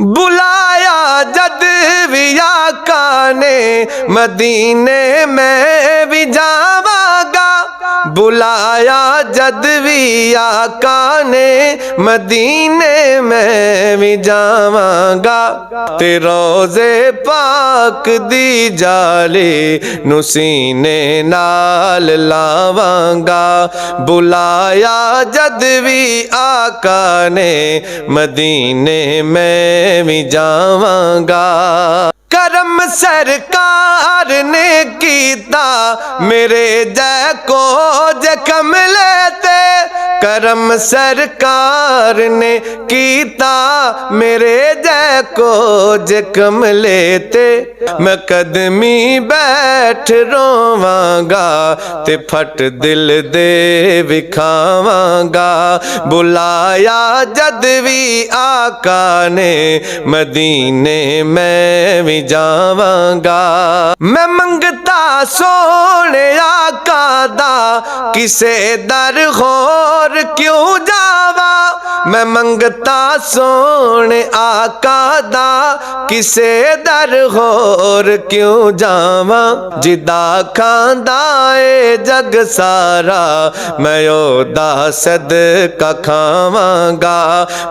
बुलाया जद भी आका ने मदीने में भी जावांगा। बुलाया जद भी आका ने मदीने में भी जावांगा। ते रोज़े पाक दी जाले नुसीने नाल लावांगा। बुलाया जद भी आका ने मदीने में भी जावांगा। करम सरकार ने कीता मेरे जै को जखम लेते। करम सरकार ने कीता मेरे जै को जखम लेते। मैं कदमी बैठ रोवांगा ते फट दिल दे विखावांगा। बुलाया जद भी आका ने मदीने में भी जावांगा। मैं मंगता सोने आका दा किसे दर होर क्यों जावा। मैं मंगता सोने आका दा किसे दर होर क्यों जावा। जिदा खांदा ए जग सारा मैं ओदा सदका खावांगा।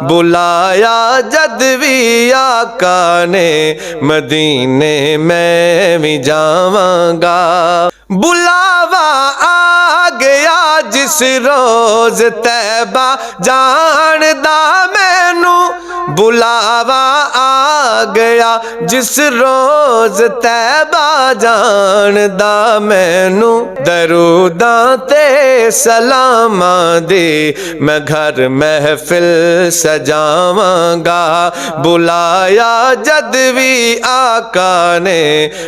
बुलाया जद भी आका ने मदीने में भी जावांगा। बुलावा आ गया जिस रोज तैबा जानदा मैनू। बुलावा आ गया जिस रोज तैबा जानदा मैनू। दरूदां ते सलामां दे मैं घर महफिल सजावांगा। बुलाया जद भी आका ने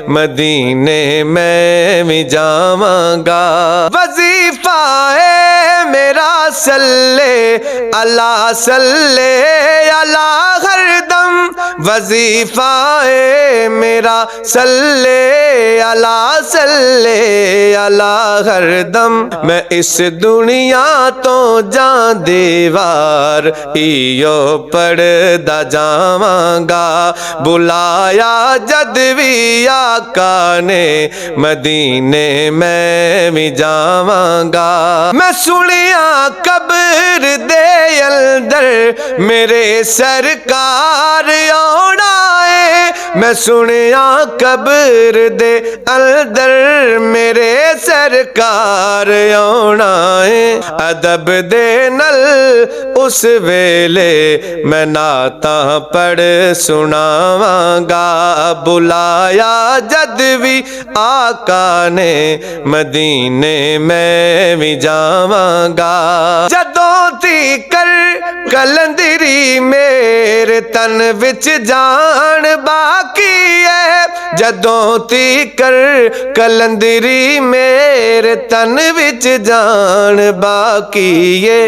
मदीने में भी जावांगा। वजीफा है मेरा सल्ले अला सल्ले अला हरदम। वजीफा है मेरा सल्ले अला सल्ले अला हरदम। मैं इस दुनिया तो जा दीवार इयो पढ़दा जावांगा। बुलाया जद भी आका ने मदीने में भी जावांगा। मैं सुनिया कब्र दे अंदर मेरे सरकार आउणा है। मैं सुनिया कब्र दे अंदर मेरे सरकार आउणा है। अदब दे नल उस वेले मैं नाता पढ़ सुनावांगा। बुलाया जद भी आका ने मदीने में भी जावांगा। जदों तीकर कलंदरी मेरे तन विच जान बाकी है। जदों तीकर कलंदरी मेरे तन विच जान बाकी है।